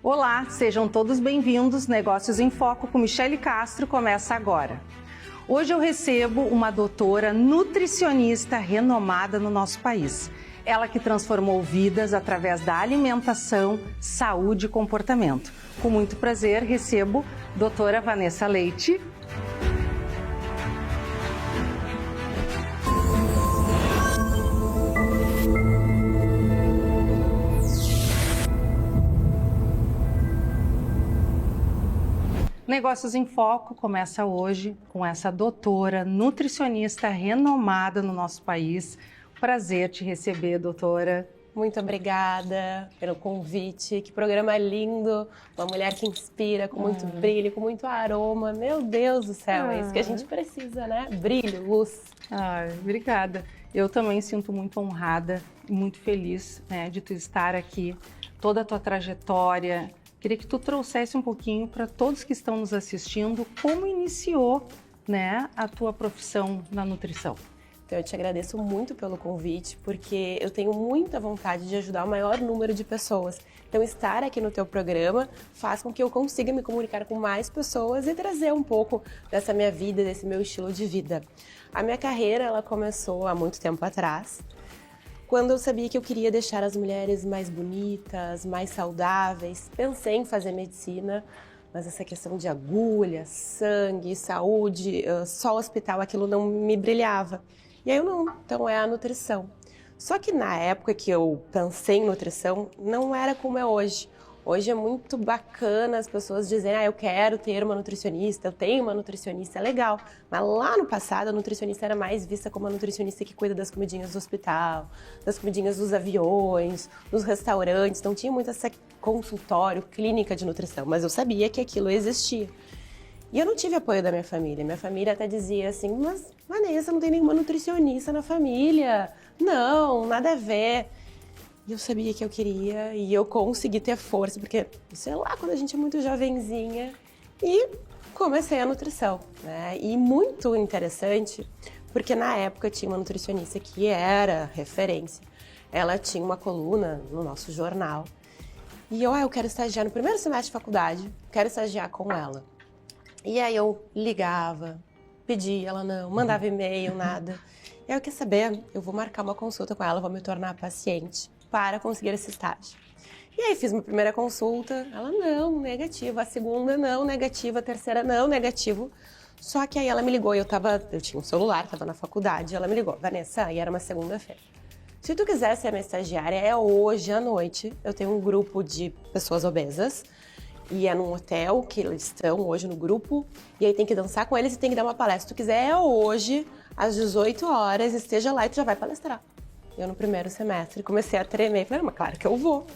Olá, sejam todos bem-vindos. Negócios em Foco com Michele Castro começa agora. Hoje eu recebo uma doutora nutricionista renomada no nosso país. Ela que transformou vidas através da alimentação, saúde e comportamento. Com muito prazer, recebo doutora Vanessa Leite. Negócios em Foco começa hoje com essa doutora nutricionista renomada no nosso país. Prazer te receber, doutora. Muito obrigada pelo convite. Que programa lindo. Uma mulher que inspira, com muito brilho, com muito aroma. Meu Deus do céu, é isso que a gente precisa, né? Brilho, luz. Obrigada. Eu também sinto muito honrada e muito feliz, né, de tu estar aqui. Toda a tua trajetória. Queria que tu trouxesse um pouquinho para todos que estão nos assistindo como iniciou, né, a tua profissão na nutrição. Então, eu te agradeço muito pelo convite, porque eu tenho muita vontade de ajudar o maior número de pessoas. Então, estar aqui no teu programa faz com que eu consiga me comunicar com mais pessoas e trazer um pouco dessa minha vida, desse meu estilo de vida. A minha carreira, ela começou há muito tempo atrás, quando eu sabia que eu queria deixar as mulheres mais bonitas, mais saudáveis. Pensei em fazer medicina, mas essa questão de agulha, sangue, saúde, só hospital, aquilo não me brilhava. E aí eu não, então é a nutrição. Só que na época que eu pensei em nutrição, não era como é hoje. Hoje é muito bacana as pessoas dizerem, eu quero ter uma nutricionista, eu tenho uma nutricionista, é legal. Mas lá no passado, a nutricionista era mais vista como a nutricionista que cuida das comidinhas do hospital, das comidinhas dos aviões, dos restaurantes. Não tinha muito essa consultório, clínica de nutrição, mas eu sabia que aquilo existia. E eu não tive apoio da minha família. Minha família até dizia assim, mas Vanessa, não tem nenhuma nutricionista na família. Não, nada a ver. E eu sabia que eu queria e eu consegui ter força, porque, sei lá, quando a gente é muito jovenzinha, e comecei a nutrição, né? E muito interessante, porque na época tinha uma nutricionista que era referência. Ela tinha uma coluna no nosso jornal. E eu quero estagiar no primeiro semestre de faculdade, quero estagiar com ela. E aí eu ligava, pedia, ela não, mandava e-mail, nada. E aí eu quer saber, eu vou marcar uma consulta com ela, vou me tornar paciente para conseguir esse estágio. E aí fiz minha primeira consulta, ela não, negativa, a segunda não, negativa, a terceira não, negativo. Só que aí ela me ligou, eu tinha um celular, estava na faculdade, ela me ligou, Vanessa, e era uma segunda-feira. Se tu quiser ser minha estagiária, é hoje à noite, eu tenho um grupo de pessoas obesas, e é num hotel que eles estão hoje no grupo, e aí tem que dançar com eles e tem que dar uma palestra. Se tu quiser, é hoje, às 18 horas, esteja lá e tu já vai palestrar. Eu no primeiro semestre comecei a tremer, falei, mas claro que eu vou.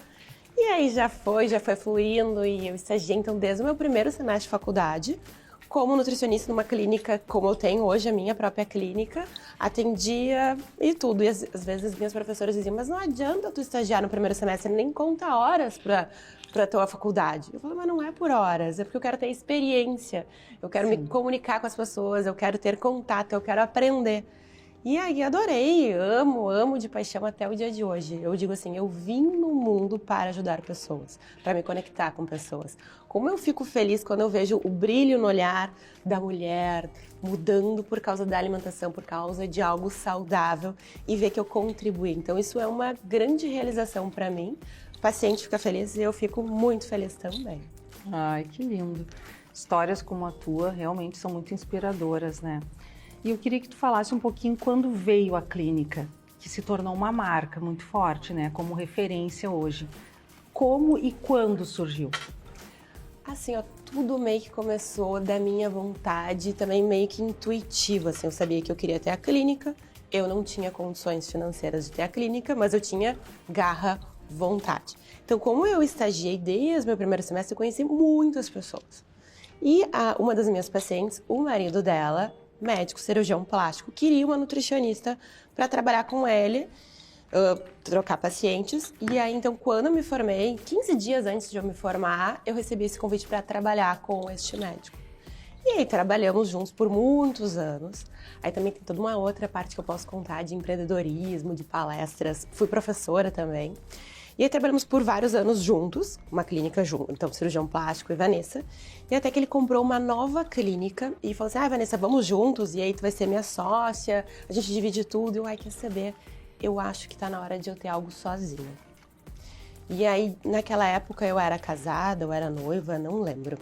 E aí já foi fluindo e eu estagiei então desde o meu primeiro semestre de faculdade, como nutricionista numa clínica, como eu tenho hoje a minha própria clínica, atendia e tudo. E às vezes as minhas professoras diziam, mas não adianta tu estagiar no primeiro semestre, nem conta horas para tua faculdade. Eu falei, mas não é por horas, é porque eu quero ter experiência, eu quero me comunicar com as pessoas, eu quero ter contato, eu quero aprender. E aí adorei, amo de paixão até o dia de hoje. Eu digo assim, eu vim no mundo para ajudar pessoas, para me conectar com pessoas. Como eu fico feliz quando eu vejo o brilho no olhar da mulher mudando por causa da alimentação, por causa de algo saudável e ver que eu contribuí. Então isso é uma grande realização para mim. O paciente fica feliz e eu fico muito feliz também. Ai, que lindo. Histórias como a tua realmente são muito inspiradoras, né? E eu queria que tu falasse um pouquinho quando veio a clínica, que se tornou uma marca muito forte, né, como referência hoje. Como e quando surgiu? Assim, tudo meio que começou da minha vontade, também meio que intuitivo, assim, eu sabia que eu queria ter a clínica, eu não tinha condições financeiras de ter a clínica, mas eu tinha garra, vontade. Então, como eu estagiei desde o meu primeiro semestre, eu conheci muitas pessoas. E uma das minhas pacientes, o marido dela, médico, cirurgião plástico, queria uma nutricionista para trabalhar com ele, trocar pacientes. E aí, então, quando eu me formei, 15 dias antes de eu me formar, eu recebi esse convite para trabalhar com este médico. E aí, trabalhamos juntos por muitos anos. Aí também tem toda uma outra parte que eu posso contar de empreendedorismo, de palestras. Fui professora também. E aí trabalhamos por vários anos juntos, uma clínica junto, então cirurgião plástico e Vanessa. E até que ele comprou uma nova clínica e falou assim, Vanessa, vamos juntos, e aí tu vai ser minha sócia, a gente divide tudo. E eu, quer saber, eu acho que tá na hora de eu ter algo sozinha. E aí, naquela época, eu era casada, eu era noiva, não lembro.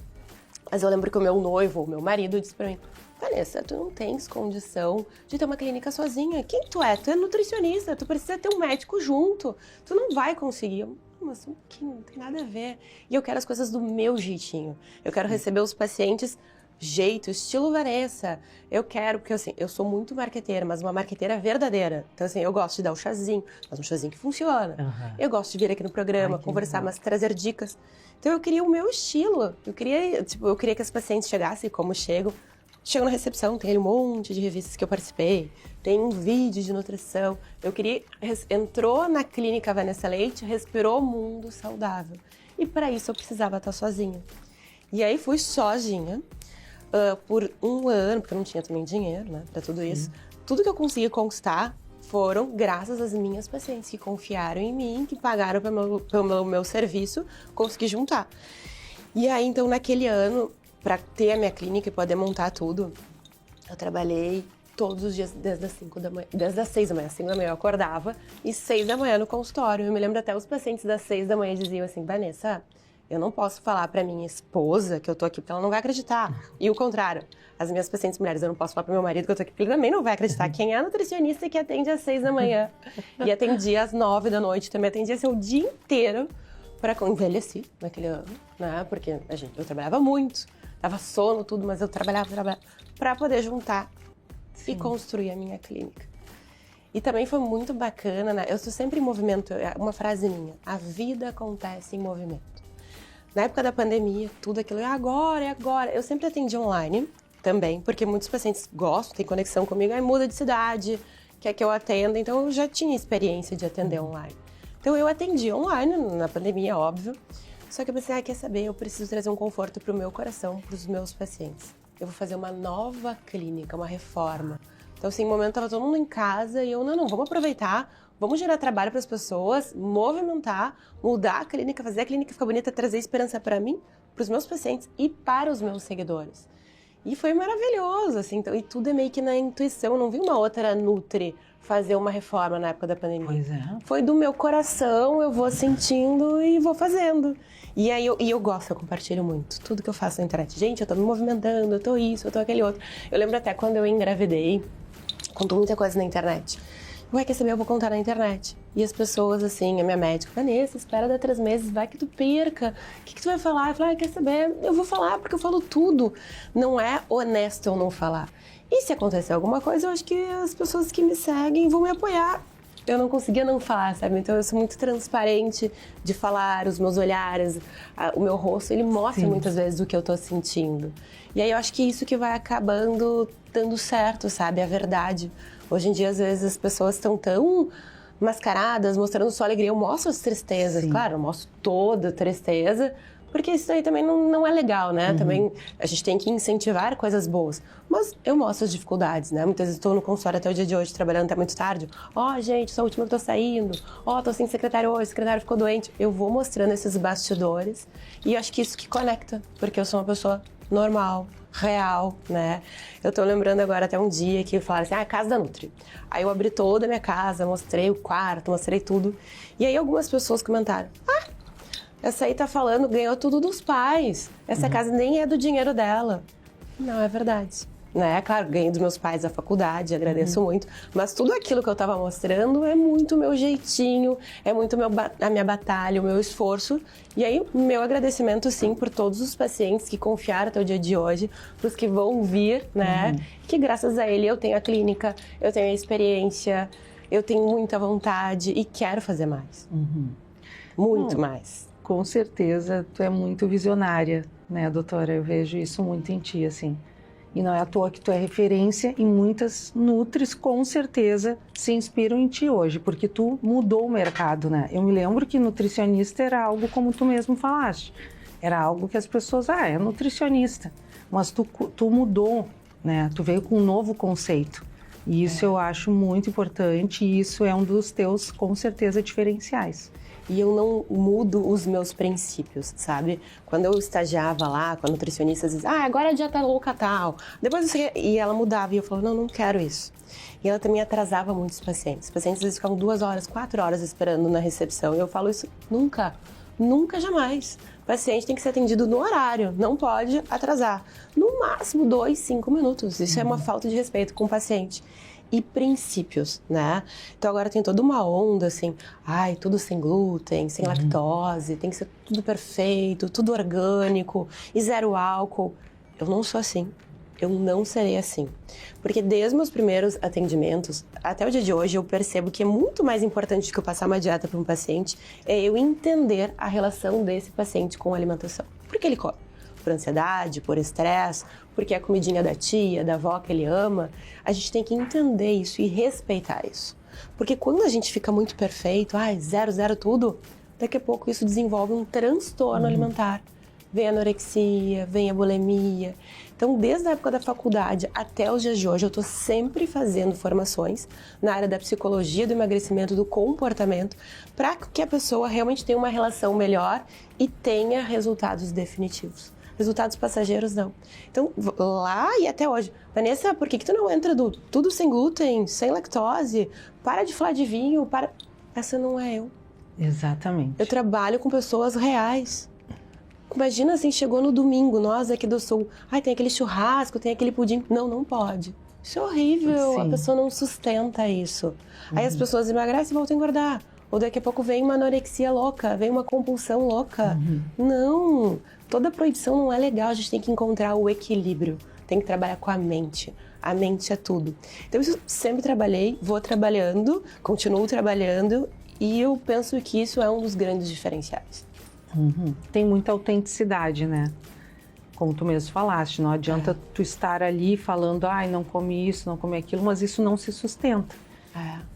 Mas eu lembro que o meu noivo, o meu marido, disse pra mim, Vanessa, tu não tens condição de ter uma clínica sozinha. Quem tu é? Tu é nutricionista, tu precisa ter um médico junto. Tu não vai conseguir. Eu, mas um pouquinho, não tem nada a ver. E eu quero as coisas do meu jeitinho. Eu quero receber os pacientes jeito, estilo Vanessa. Eu quero, porque assim, eu sou muito marqueteira, mas uma marqueteira verdadeira. Então assim, eu gosto de dar o chazinho, mas um chazinho que funciona. Eu gosto de vir aqui no programa, conversar, mas trazer dicas. Então eu queria o meu estilo. Eu queria que as pacientes chegassem como chegam. Chego na recepção, tem um monte de revistas que eu participei, tem um vídeo de nutrição. Eu queria... Entrou na clínica Vanessa Leite, respirou o mundo saudável. E para isso eu precisava estar sozinha. E aí fui sozinha por um ano, porque eu não tinha também dinheiro, né, para tudo isso. Tudo que eu consegui conquistar foram graças às minhas pacientes que confiaram em mim, que pagaram pelo meu serviço, consegui juntar. E aí, então, naquele ano... Para ter a minha clínica e poder montar tudo, eu trabalhei todos os dias desde as 6 da manhã. 5 da manhã eu acordava e 6 da manhã no consultório. Eu me lembro até os pacientes das 6 da manhã diziam assim, Vanessa, eu não posso falar para minha esposa que eu tô aqui porque ela não vai acreditar. E o contrário, as minhas pacientes mulheres, eu não posso falar para meu marido que eu tô aqui porque ele também não vai acreditar. Quem é a nutricionista que atende às 6 da manhã e atendia às 9 da noite, também atendia o dia inteiro para envelhecer naquele ano, né? Porque eu trabalhava muito. Dava sono, tudo, mas eu trabalhava para poder juntar e construir a minha clínica. E também foi muito bacana, né? Eu estou sempre em movimento, uma frase minha, a vida acontece em movimento. Na época da pandemia, tudo aquilo, é agora. Eu sempre atendi online também, porque muitos pacientes gostam, têm conexão comigo, aí muda de cidade, quer que eu atenda, então eu já tinha experiência de atender online. Então eu atendi online, na pandemia, óbvio. Só que eu pensei, quer saber, eu preciso trazer um conforto para o meu coração, para os meus pacientes. Eu vou fazer uma nova clínica, uma reforma. Então, assim, no momento estava todo mundo em casa e eu, não, vamos aproveitar, vamos gerar trabalho para as pessoas, movimentar, mudar a clínica, fazer a clínica ficar bonita, trazer esperança para mim, para os meus pacientes e para os meus seguidores. E foi maravilhoso, assim, então, e tudo é meio que na intuição, eu não vi uma outra Nutri fazer uma reforma na época da pandemia. Pois é. Foi do meu coração, eu vou sentindo e vou fazendo. E aí eu gosto, eu compartilho muito, tudo que eu faço na internet. Gente, eu tô me movimentando, eu tô isso, eu tô aquele outro. Eu lembro até quando eu engravidei, conto muita coisa na internet. Quer saber, eu vou contar na internet. E as pessoas, assim, a minha médica, Vanessa, espera dar 3 meses, vai que tu perca. O que tu vai falar? Eu falo, quer saber, eu vou falar porque eu falo tudo. Não é honesto eu não falar. E se acontecer alguma coisa, eu acho que as pessoas que me seguem vão me apoiar. Eu não conseguia não falar, sabe? Então eu sou muito transparente de falar, os meus olhares, o meu rosto, ele mostra muitas vezes o que eu tô sentindo. E aí eu acho que isso que vai acabando dando certo, sabe? A verdade. Hoje em dia, às vezes, as pessoas estão tão mascaradas, mostrando só alegria. Eu mostro as tristezas, claro, eu mostro toda a tristeza, porque isso aí também não é legal, né? Também a gente tem que incentivar coisas boas. Mas eu mostro as dificuldades, né? Muitas vezes estou no consultório até o dia de hoje, trabalhando até muito tarde. Gente, sou a última que tô saindo. Tô sem secretário hoje, o secretário ficou doente. Eu vou mostrando esses bastidores e eu acho que isso que conecta, porque eu sou uma pessoa normal, real, né? Eu tô lembrando agora até um dia que falaram assim, a casa da Nutri. Aí eu abri toda a minha casa, mostrei o quarto, mostrei tudo. E aí algumas pessoas comentaram, essa aí tá falando, ganhou tudo dos pais. Essa casa nem é do dinheiro dela. Não, é verdade. Né? Claro, ganhei dos meus pais a faculdade, agradeço muito. Mas tudo aquilo que eu tava mostrando é muito meu jeitinho, é muito a minha batalha, o meu esforço. E aí, meu agradecimento, sim, por todos os pacientes que confiaram até o dia de hoje, pros que vão vir, né? Que graças a ele eu tenho a clínica, eu tenho a experiência, eu tenho muita vontade e quero fazer mais. Muito mais. Com certeza, tu é muito visionária, né, doutora? Eu vejo isso muito em ti, assim. E não é à toa que tu é referência e muitas nutris, com certeza, se inspiram em ti hoje, porque tu mudou o mercado, né? Eu me lembro que nutricionista era algo como tu mesmo falaste. Era algo que as pessoas, é nutricionista. Mas tu mudou, né? Tu veio com um novo conceito. E isso eu acho muito importante e isso é um dos teus, com certeza, diferenciais. e eu não mudo os meus princípios, sabe? Quando eu estagiava lá, com a nutricionista, dizia, agora a dieta louca tal, depois e ela mudava, e eu falava, não quero isso. E ela também atrasava muitos pacientes. Os pacientes às vezes ficavam 2 horas, 4 horas esperando na recepção, e eu falo isso nunca, jamais. O paciente tem que ser atendido no horário, não pode atrasar. No máximo 2, 5 minutos. Isso é uma falta de respeito com o paciente. E princípios, né? Então agora tem toda uma onda assim, tudo sem glúten, sem lactose, tem que ser tudo perfeito, tudo orgânico e 0 álcool. Eu não sou assim. Eu não serei assim. Porque desde meus primeiros atendimentos, até o dia de hoje, eu percebo que é muito mais importante do que eu passar uma dieta para um paciente, é eu entender a relação desse paciente com a alimentação. Por que ele come? Por ansiedade, por estresse, porque é a comidinha da tia, da avó que ele ama. A gente tem que entender isso e respeitar isso. Porque quando a gente fica muito perfeito, 0 tudo, daqui a pouco isso desenvolve um transtorno alimentar. Vem a anorexia, vem a bulimia. Então, desde a época da faculdade até os dias de hoje, eu estou sempre fazendo formações na área da psicologia, do emagrecimento, do comportamento, para que a pessoa realmente tenha uma relação melhor e tenha resultados definitivos. Resultados passageiros, não. Então, lá e até hoje. Vanessa, por que tu não entra do tudo sem glúten, sem lactose? Para de falar de vinho, Essa não é eu. Exatamente. Eu trabalho com pessoas reais. Imagina assim, chegou no domingo, nós aqui do Sul, tem aquele churrasco, tem aquele pudim. Não pode. Isso é horrível, a pessoa não sustenta isso. Aí as pessoas emagrecem e voltam a engordar. Ou daqui a pouco vem uma anorexia louca, vem uma compulsão louca. Não, toda proibição não é legal, a gente tem que encontrar o equilíbrio. Tem que trabalhar com a mente. A mente é tudo. Então isso sempre trabalhei, vou trabalhando, continuo trabalhando e eu penso que isso é um dos grandes diferenciais. Tem muita autenticidade, né? Como tu mesmo falaste, não adianta tu estar ali falando, não come isso, não come aquilo, mas isso não se sustenta.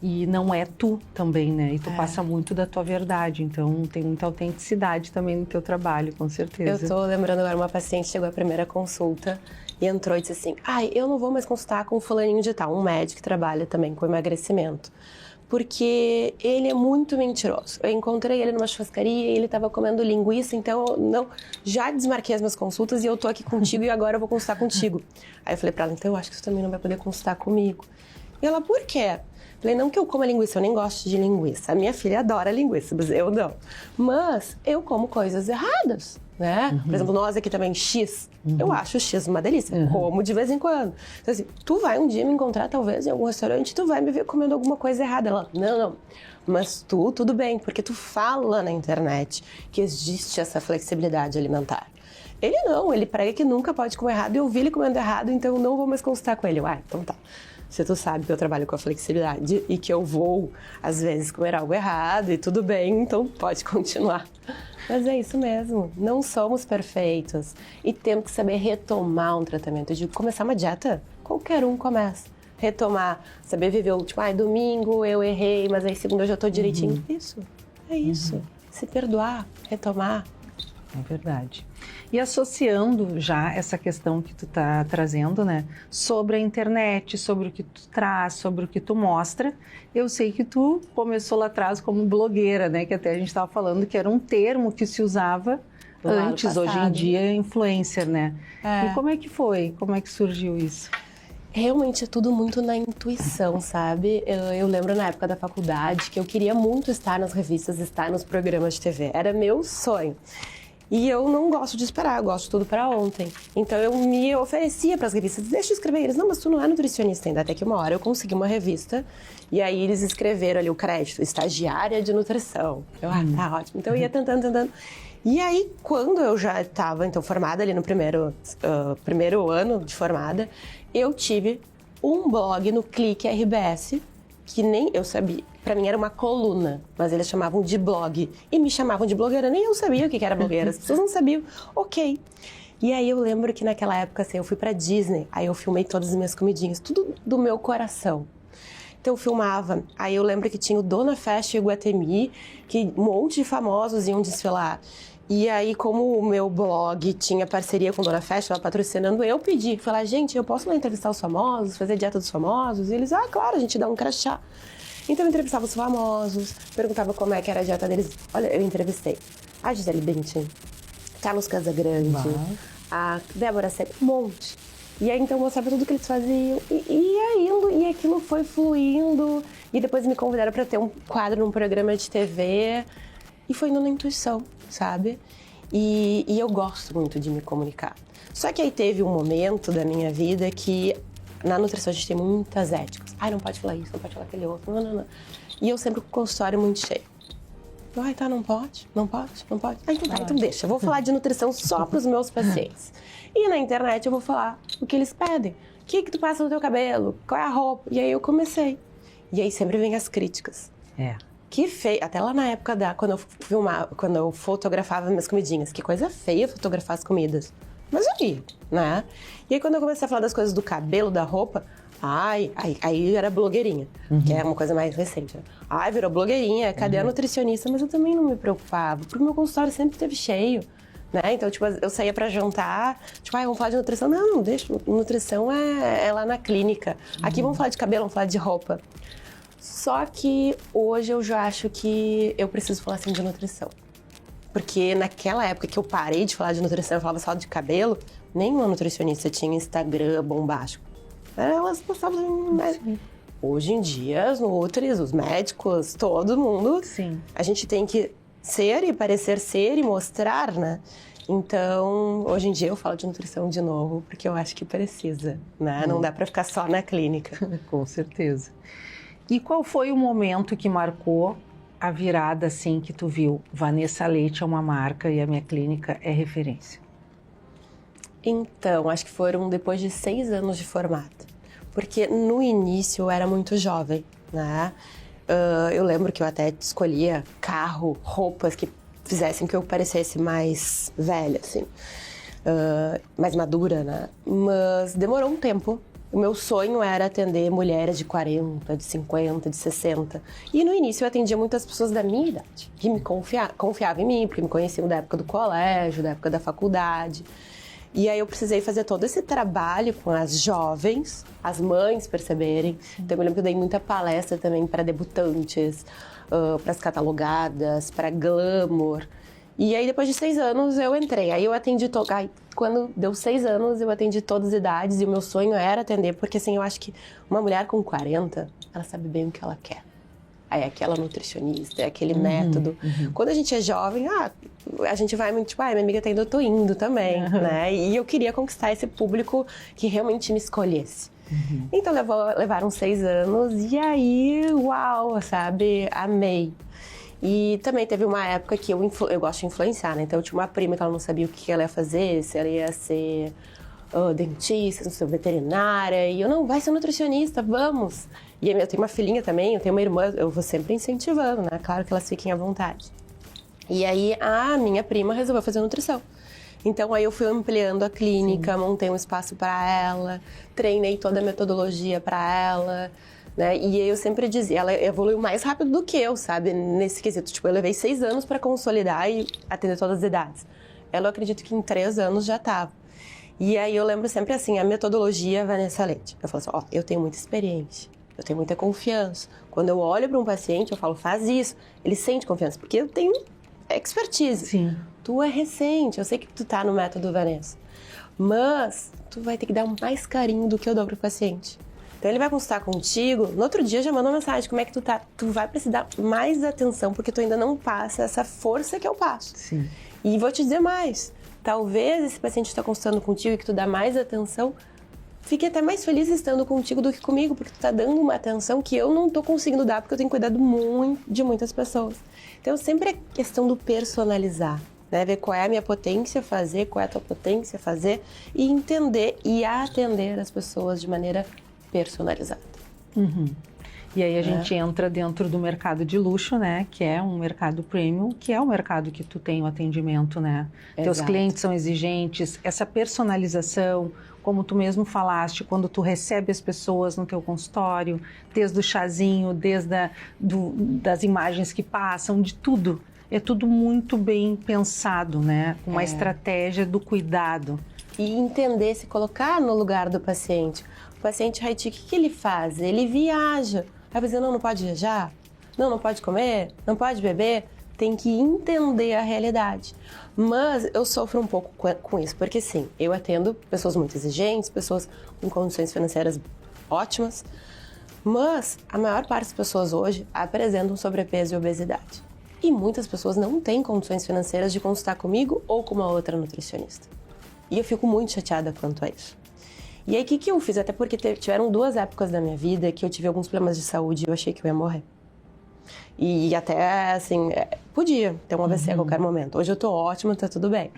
E não é tu também, né? E tu passa muito da tua verdade, então tem muita autenticidade também no teu trabalho, com certeza. Eu tô lembrando agora, uma paciente chegou à primeira consulta e entrou e disse assim, eu não vou mais consultar com o fulaninho de tal, um médico que trabalha também com emagrecimento. Porque ele é muito mentiroso. Eu encontrei ele numa churrascaria e ele estava comendo linguiça, então já desmarquei as minhas consultas e eu tô aqui contigo e agora eu vou consultar contigo. Aí eu falei pra ela, então eu acho que você também não vai poder consultar comigo. E ela, por quê? Falei, não que eu coma linguiça, eu nem gosto de linguiça. A minha filha adora linguiça, mas eu não. Mas eu como coisas erradas, né? Por exemplo, nós aqui também, X. Eu acho o X uma delícia, como de vez em quando. Então assim, tu vai um dia me encontrar talvez em algum restaurante, tu vai me ver comendo alguma coisa errada. Ela, não. Mas tudo bem, porque tu fala na internet que existe essa flexibilidade alimentar. Ele não, ele prega que nunca pode comer errado. Eu vi ele comendo errado, então eu não vou mais consultar com ele. Então tá. Se tu sabe que eu trabalho com a flexibilidade e que eu vou, às vezes, comer algo errado e tudo bem, então pode continuar. Mas é isso mesmo, não somos perfeitos e temos que saber retomar um tratamento. Eu digo, começar uma dieta, qualquer um começa. Retomar, saber viver o tipo, domingo eu errei, mas aí segunda eu já tô direitinho. Isso, é isso. Se perdoar, retomar. É verdade. E associando já essa questão que tu tá trazendo, né, sobre a internet, sobre o que tu traz, sobre o que tu mostra, eu sei que tu começou lá atrás como blogueira, né, que até a gente estava falando que era um termo que se usava antes, hoje em dia é influencer, né? E como é que foi? Como é que surgiu isso? Realmente é tudo muito na intuição, sabe? Eu lembro na época da faculdade que eu queria muito estar nas revistas, estar nos programas de TV, era meu sonho. E eu não gosto de esperar, eu gosto de tudo para ontem. Então eu me oferecia para as revistas, deixa eu escrever. Eles, não, mas tu não é nutricionista ainda. Até que uma hora eu consegui uma revista e aí eles escreveram ali o crédito, estagiária de nutrição. Eu, tá ótimo. Então eu ia tentando. E aí, quando eu já estava então formada ali no primeiro ano de formada, eu tive um blog no Clique RBS, que nem eu sabia. Para mim era uma coluna, mas eles chamavam de blog. E me chamavam de blogueira, nem eu sabia o que era blogueira. As pessoas não sabiam. Ok. E aí eu lembro que naquela época, assim, eu fui pra Disney. Aí eu filmei todas as minhas comidinhas, tudo do meu coração. Então eu filmava. Aí eu lembro que tinha o Dona Festa e o Iguatemi, que um monte de famosos iam desfilar. E aí, como o meu blog tinha parceria com a Dona Festa, ela patrocinando, eu pedi. Falei, gente, eu posso lá entrevistar os famosos, fazer dieta dos famosos? E eles, claro, a gente dá um crachá. Então eu entrevistava os famosos, perguntava como é que era a dieta deles. Olha, eu entrevistei a Gisele Bündchen, Carlos Casagrande, a Débora Seco, um monte. E aí então eu mostrava tudo que eles faziam e ia indo, e aquilo foi fluindo. E depois me convidaram para ter um quadro num programa de TV e foi indo na intuição, sabe? E eu gosto muito de me comunicar. Só que aí teve um momento da minha vida que na nutrição a gente tem muitas éticas. Ai, não pode falar isso, não pode falar aquele outro, não. E eu sempre com o consultório muito cheio. Ai, tá, não pode. Ah, então tá, então deixa. Eu vou falar de nutrição só pros meus pacientes. E na internet eu vou falar o que eles pedem. O que tu passa no teu cabelo? Qual é a roupa? E aí eu comecei. E aí sempre vem as críticas. Que feio. Até lá na época quando eu fotografava minhas comidinhas. Que coisa feia fotografar as comidas. Mas eu ia, né? E aí quando eu comecei a falar das coisas do cabelo, da roupa... Aí era blogueirinha, que é uma coisa mais recente. Né? Virou blogueirinha, cadê a nutricionista? Mas eu também não me preocupava, porque o meu consultório sempre esteve cheio, né? Então, tipo, eu saía pra jantar, tipo, vamos falar de nutrição? Não, deixa, nutrição é lá na clínica. Aqui vamos falar de cabelo, vamos falar de roupa. Só que hoje eu já acho que eu preciso falar assim de nutrição. Porque naquela época que eu parei de falar de nutrição, eu falava só de cabelo, nenhuma nutricionista tinha Instagram bombástico. Elas postavam, né? Hoje em dia, as nutris, os médicos, todo mundo, Sim. A gente tem que ser e parecer ser e mostrar, né? Então, hoje em dia eu falo de nutrição de novo, porque eu acho que precisa, né? Não dá pra ficar só na clínica. Com certeza. E qual foi o momento que marcou a virada, assim, que tu viu? Vanessa Leite é uma marca e a minha clínica é referência. Então, acho que foram depois de 6 anos de formato. Porque no início eu era muito jovem, né? Eu lembro que eu até escolhia carro, roupas que fizessem que eu parecesse mais velha, assim. Mais madura, né? Mas demorou um tempo. O meu sonho era atender mulheres de 40, de 50, de 60. E no início eu atendia muitas pessoas da minha idade, que me confiavam em mim, porque me conheciam da época do colégio, da época da faculdade. E aí eu precisei fazer todo esse trabalho com as jovens, as mães perceberem. Então eu me lembro que eu dei muita palestra também para debutantes, para as catalogadas, para glamour. E aí depois de 6 anos eu entrei. Aí eu atendi quando deu 6 anos eu atendi todas as idades e o meu sonho era atender, porque assim eu acho que uma mulher com 40, ela sabe bem o que ela quer. Aí é aquela nutricionista, é aquele método. Quando a gente é jovem, a gente vai muito, tipo, minha amiga tá indo, eu tô indo também, né? E eu queria conquistar esse público que realmente me escolhesse. Então levaram 6 anos e aí, uau, sabe? Amei. E também teve uma época que eu gosto de influenciar, né? Então eu tinha uma prima que ela não sabia o que ela ia fazer, se ela ia ser dentista, não sei, veterinária. E eu, não, vai ser nutricionista, vamos. E eu tenho uma filhinha também, eu tenho uma irmã, eu vou sempre incentivando, né? Claro que elas fiquem à vontade. E aí a minha prima resolveu fazer nutrição. Então aí eu fui ampliando a clínica, montei um espaço para ela, treinei toda a metodologia para ela, né? E eu sempre dizia, ela evoluiu mais rápido do que eu, sabe? Nesse quesito, tipo, eu levei 6 anos para consolidar e atender todas as idades. Ela, eu acredito que em 3 anos já estava. E aí eu lembro sempre assim, a metodologia Vanessa Leite. Eu falo assim, eu tenho muita experiência, eu tenho muita confiança. Quando eu olho para um paciente, eu falo, faz isso. Ele sente confiança, porque eu tenho expertise. Sim. Tu é recente, eu sei que tu tá no método Vanessa. Mas tu vai ter que dar mais carinho do que eu dou pro paciente. Então ele vai consultar contigo, no outro dia já manda uma mensagem, como é que tu tá? Tu vai precisar mais atenção, porque tu ainda não passa essa força que eu passo. Sim. E vou te dizer mais, talvez esse paciente está consultando contigo e que tu dá mais atenção, fique até mais feliz estando contigo do que comigo, porque tu tá dando uma atenção que eu não tô conseguindo dar, porque eu tenho cuidado muito de muitas pessoas. Então sempre é questão do personalizar, né? Ver qual é a minha potência fazer, qual é a tua potência fazer e entender e atender as pessoas de maneira personalizada. E aí a gente entra dentro do mercado de luxo, né? Que é um mercado premium, que é um mercado que tu tem o atendimento, né? Exato. Teus clientes são exigentes, essa personalização, como tu mesmo falaste, quando tu recebe as pessoas no teu consultório, desde o chazinho, desde das imagens que passam, de tudo. É tudo muito bem pensado, né? Com uma estratégia do cuidado. E entender, se colocar no lugar do paciente. O paciente Haiti, o que ele faz? Ele viaja. Aí vai dizer, não pode viajar, não pode comer, não pode beber. Tem que entender a realidade. Mas eu sofro um pouco com isso, porque sim, eu atendo pessoas muito exigentes, pessoas com condições financeiras ótimas, mas a maior parte das pessoas hoje apresentam sobrepeso e obesidade. E muitas pessoas não têm condições financeiras de consultar comigo ou com uma outra nutricionista. E eu fico muito chateada quanto a isso. E aí, o que eu fiz? Até porque tiveram 2 épocas da minha vida que eu tive alguns problemas de saúde e eu achei que eu ia morrer. E até, assim, podia ter um AVC a qualquer momento. Hoje eu tô ótima, tá tudo bem.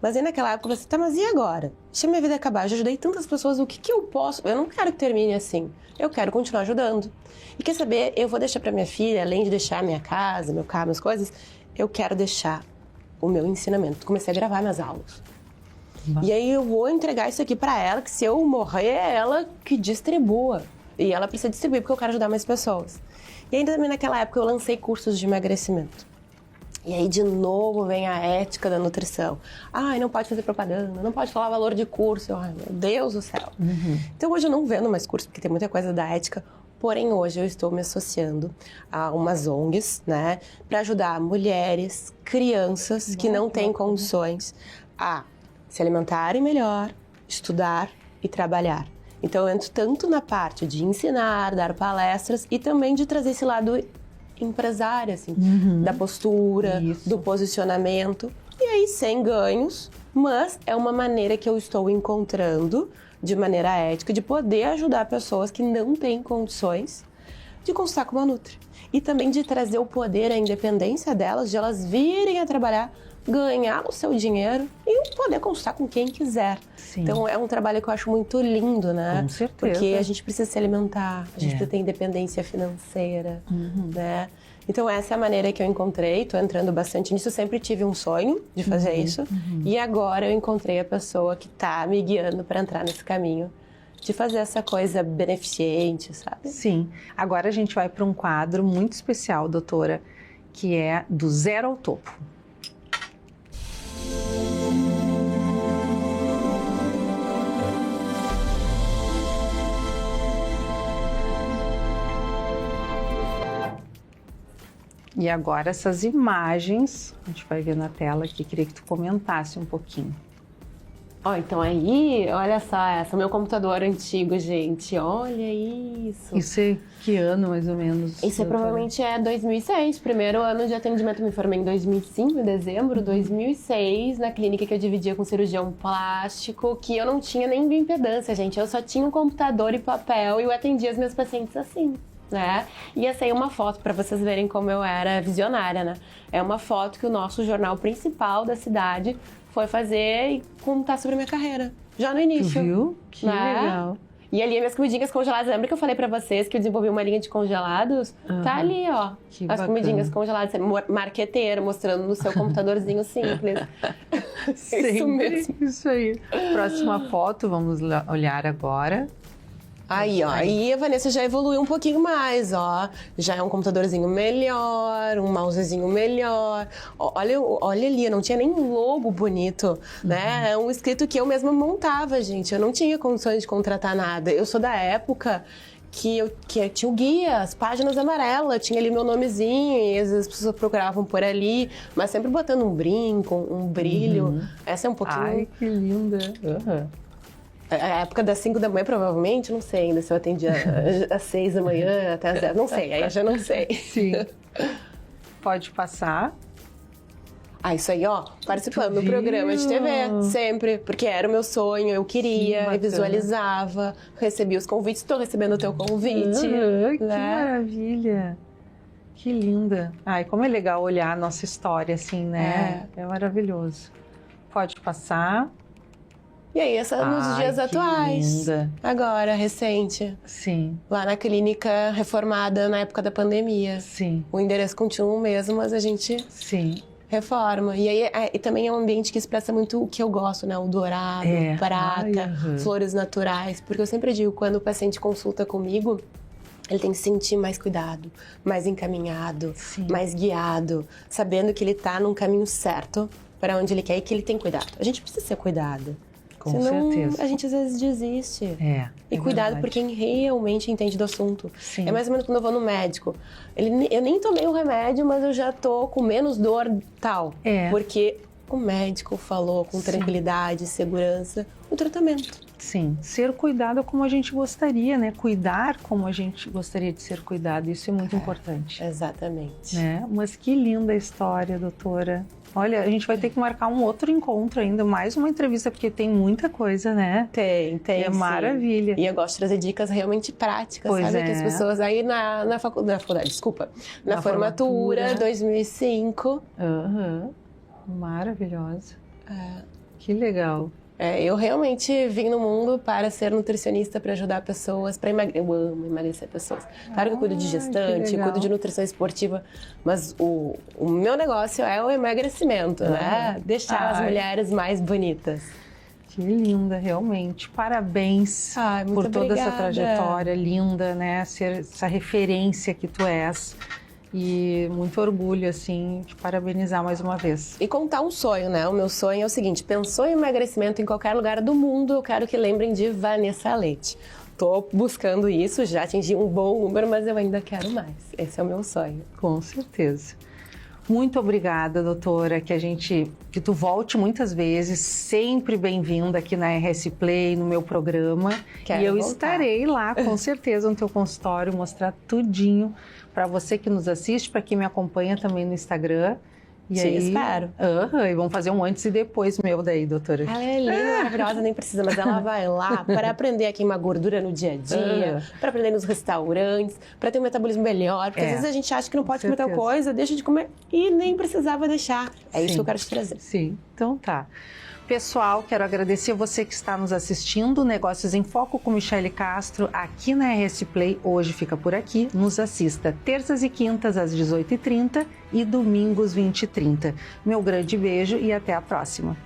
Mas aí naquela época eu falei, tá, mas e agora? Deixa minha vida acabar, eu já ajudei tantas pessoas, o que eu posso? Eu não quero que termine assim, eu quero continuar ajudando. E quer saber, eu vou deixar pra minha filha, além de deixar minha casa, meu carro, minhas coisas, eu quero deixar o meu ensinamento. Comecei a gravar minhas aulas. E aí eu vou entregar isso aqui pra ela, que se eu morrer, é ela que distribua. E ela precisa distribuir, porque eu quero ajudar mais pessoas. E ainda também naquela época eu lancei cursos de emagrecimento. E aí de novo vem a ética da nutrição. Ai, não pode fazer propaganda, não pode falar valor de curso. Ai, meu Deus do céu. Então hoje eu não vendo mais curso, porque tem muita coisa da ética. Porém, hoje eu estou me associando a umas ONGs, né? Para ajudar mulheres, crianças que não têm condições a se alimentarem melhor, estudar e trabalhar. Então, eu entro tanto na parte de ensinar, dar palestras e também de trazer esse lado empresário, assim, da postura, do posicionamento. E aí, sem ganhos, mas é uma maneira que eu estou encontrando, de maneira ética, de poder ajudar pessoas que não têm condições de consultar com uma Nutri. E também de trazer o poder, a independência delas, de elas virem a trabalhar, ganhar o seu dinheiro e poder consultar com quem quiser. Sim. Então é um trabalho que eu acho muito lindo, né? Com certeza. Porque a gente precisa se alimentar, a gente precisa ter independência financeira, né? Então essa é a maneira que eu encontrei, tô entrando bastante nisso, eu sempre tive um sonho de fazer isso. E agora eu encontrei a pessoa que tá me guiando para entrar nesse caminho de fazer essa coisa beneficente, sabe? Sim. Agora a gente vai para um quadro muito especial, doutora, que é do zero ao topo. E agora essas imagens, a gente vai ver na tela aqui, queria que tu comentasse um pouquinho. Ó, então aí, olha só, esse é o meu computador antigo, gente, olha isso. Isso é que ano, mais ou menos? Isso provavelmente é 2006, primeiro ano de atendimento, me formei em 2005, em dezembro de 2006, na clínica que eu dividia com cirurgião plástico, que eu não tinha nem bioimpedância, gente, eu só tinha um computador e papel e eu atendia os meus pacientes assim. Né? E essa aí é uma foto para vocês verem como eu era visionária, né? É uma foto que o nosso jornal principal da cidade foi fazer e contar sobre a minha carreira, já no início. Tu viu? Que legal. E ali, minhas comidinhas congeladas, lembra que eu falei pra vocês que eu desenvolvi uma linha de congelados? Tá ali, ó, que as bacana. comidinhas congeladas, marqueteiro, mostrando no seu computadorzinho simples. Isso mesmo. Isso aí. Próxima foto, vamos olhar agora. Aí, ó, e a Vanessa já evoluiu um pouquinho mais, ó. Já é um computadorzinho melhor, um mousezinho melhor. Olha ali, eu não tinha nem logo bonito, né? É um escrito que eu mesma montava, gente. Eu não tinha condições de contratar nada. Eu sou da época que tinha o guia, as páginas amarelas, tinha ali meu nomezinho, e às vezes as pessoas procuravam por ali, mas sempre botando um brinco, um brilho. Essa é um pouquinho... Ai, que linda. A época das 5 da manhã, provavelmente, não sei ainda se eu atendia às 6 da manhã até às 10, não sei, aí eu já não sei. Sim. Pode passar. Ah, isso aí, ó, participando do programa de TV, sempre, porque era o meu sonho, eu queria, eu visualizava, recebia os convites, estou recebendo o teu convite. Que maravilha. Que linda. Ai, como é legal olhar a nossa história assim, né? É maravilhoso. Pode passar. E aí, essa nos dias atuais, linda. Agora, recente. Sim. Lá na clínica reformada na época da pandemia. Sim. O endereço continua o mesmo, mas a gente reforma. E aí, e também é um ambiente que expressa muito o que eu gosto, né? O dourado, prata, flores naturais. Porque eu sempre digo, quando o paciente consulta comigo, ele tem que se sentir mais cuidado, mais encaminhado, mais guiado, sabendo que ele tá num caminho certo para onde ele quer e que ele tem cuidado. A gente precisa ser cuidado. Com Senão, certeza. a gente às vezes desiste. E Cuidado verdade. por quem realmente entende do assunto. Sim. É mais ou menos quando eu vou no médico. Eu nem tomei o remédio, mas eu já tô com menos dor tal. Porque o médico falou com tranquilidade, segurança, o tratamento. Sim, ser cuidado como a gente gostaria, né? Cuidar como a gente gostaria de ser cuidado, isso é muito importante. Exatamente. Né? Mas que linda história, doutora. Olha, a gente vai ter que marcar um outro encontro ainda, mais uma entrevista, porque tem muita coisa, né? Tem, É sim. maravilha. E eu gosto de trazer dicas realmente práticas, Pois sabe? é. Que as pessoas aí na faculdade, desculpa, na formatura 2005. Aham. Maravilhosa. Que legal. Eu realmente vim no mundo para ser nutricionista, para ajudar pessoas, para emagrecer. Eu amo emagrecer pessoas. Claro que eu cuido de gestante, legal. cuido de nutrição esportiva, mas o meu negócio é o emagrecimento, né? Deixar as mulheres mais bonitas. Que linda, realmente. Parabéns Muito por toda essa obrigada. trajetória linda, né? Ser essa referência que tu és. E muito orgulho, assim, te parabenizar mais uma vez. E contar um sonho, né? O meu sonho é o seguinte: pensou em emagrecimento em qualquer lugar do mundo, eu quero que lembrem de Vanessa Leite. Tô buscando isso, já atingi um bom número, mas eu ainda quero mais. Esse é o meu sonho. Com certeza. Muito obrigada, doutora, que tu volte muitas vezes, sempre bem-vinda aqui na RS Play, no meu programa. Quero e eu voltar. estarei lá, com certeza, no teu consultório, mostrar tudinho para você que nos assiste, para quem me acompanha também no Instagram. E Te aí, espero. E vamos fazer um antes e depois meu daí, doutora. Ela é linda, maravilhosa, nem precisa, mas ela vai lá para aprender a queimar gordura no dia a dia, para aprender nos restaurantes, para ter um metabolismo melhor. Porque às vezes a gente acha que não pode comer tal coisa, deixa de comer e nem precisava deixar. É isso que eu quero te trazer. Sim, então tá. Pessoal, quero agradecer a você que está nos assistindo. Negócios em Foco com Michele Castro, aqui na RS Play. Hoje fica por aqui. Nos assista terças e quintas às 18h30 e domingos 20h30. Meu grande beijo e até a próxima.